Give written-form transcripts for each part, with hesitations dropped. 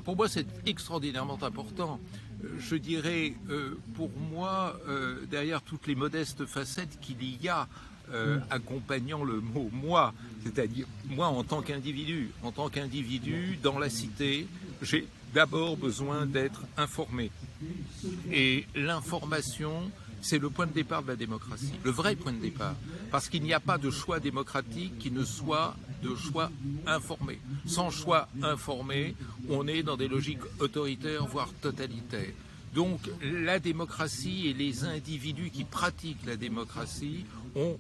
Pour moi, c'est extraordinairement important. Je dirais, pour moi, derrière toutes les modestes facettes qu'il y a accompagnant le mot « moi », c'est-à-dire moi en tant qu'individu dans la cité, j'ai d'abord besoin d'être informé. Et l'information, c'est le point de départ de la démocratie, le vrai point de départ. Parce qu'il n'y a pas de choix démocratique qui ne soit de choix informé. Sans choix informé, on est dans des logiques autoritaires, voire totalitaires. Donc la démocratie et les individus qui pratiquent la démocratie ont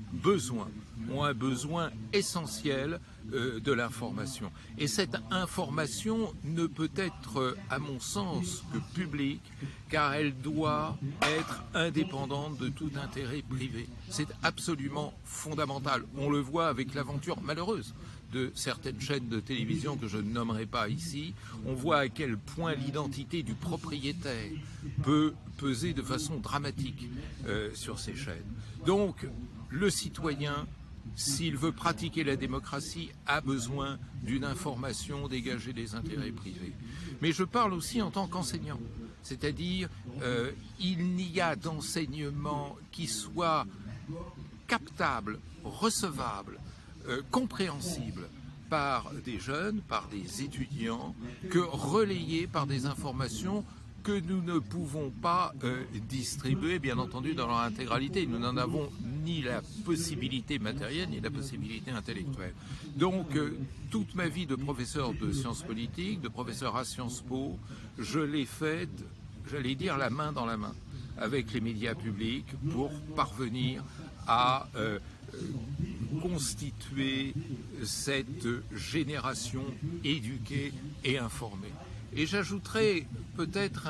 un besoin essentiel de l'information. Et cette information ne peut être, à mon sens, que publique, car elle doit être indépendante de tout intérêt privé. C'est absolument fondamental. On le voit avec l'aventure malheureuse de certaines chaînes de télévision que je ne nommerai pas ici. On voit à quel point l'identité du propriétaire peut peser de façon dramatique sur ces chaînes. Donc, le citoyen, s'il veut pratiquer la démocratie, a besoin d'une information dégagée des intérêts privés. Mais je parle aussi en tant qu'enseignant, c'est-à-dire il n'y a d'enseignement qui soit captable, recevable, compréhensible par des jeunes, par des étudiants, que relayé par des informations que nous ne pouvons pas distribuer, bien entendu, dans leur intégralité. Nous n'en avons ni la possibilité matérielle, ni la possibilité intellectuelle. Donc, toute ma vie de professeur de sciences politiques, de professeur à Sciences Po, je l'ai faite, j'allais dire, la main dans la main, avec les médias publics, pour parvenir à constituer cette génération éduquée et informée. Et j'ajouterai peut-être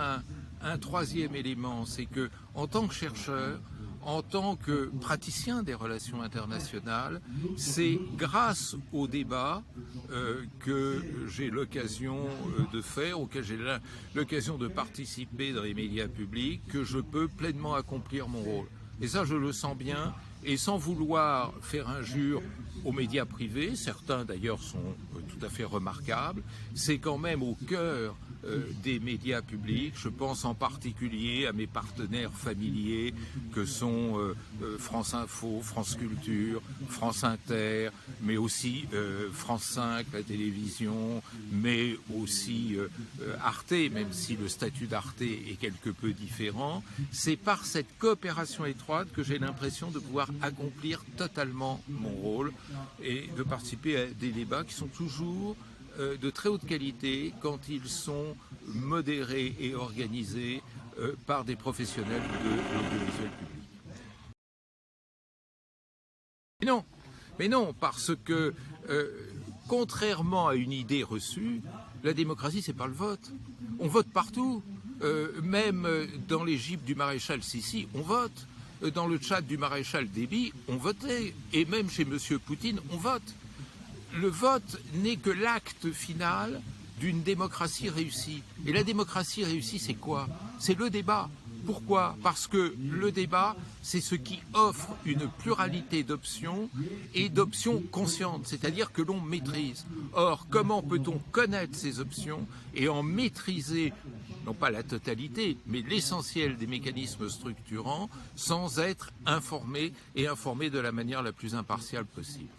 un troisième élément, c'est que en tant que chercheur, en tant que praticien des relations internationales, c'est grâce au débat que j'ai l'occasion de faire, auquel j'ai l'occasion de participer dans les médias publics, que je peux pleinement accomplir mon rôle. Et ça, je le sens bien, et sans vouloir faire injure aux médias privés, certains d'ailleurs sont tout à fait remarquables, c'est quand même au cœur des médias publics. Je pense en particulier à mes partenaires familiers que sont France Info, France Culture, France Inter, mais aussi France 5, la télévision, mais aussi Arte, même si le statut d'Arte est quelque peu différent. C'est par cette coopération étroite que j'ai l'impression de pouvoir accomplir totalement mon rôle et de participer à des débats qui sont toujours de très haute qualité quand ils sont modérés et organisés par des professionnels de l'audiovisuel public. Mais non, parce que contrairement à une idée reçue, la démocratie, c'est pas le vote. On vote partout, même dans l'Égypte du maréchal Sissi, on vote. Dans le Tchad du maréchal Déby, on votait. Et même chez M. Poutine, on vote. Le vote n'est que l'acte final d'une démocratie réussie. Et la démocratie réussie, c'est quoi? C'est le débat. Pourquoi? Parce que le débat, c'est ce qui offre une pluralité d'options et d'options conscientes, c'est-à-dire que l'on maîtrise. Or, comment peut-on connaître ces options et en maîtriser, non pas la totalité, mais l'essentiel des mécanismes structurants, sans être informé et informé de la manière la plus impartiale possible?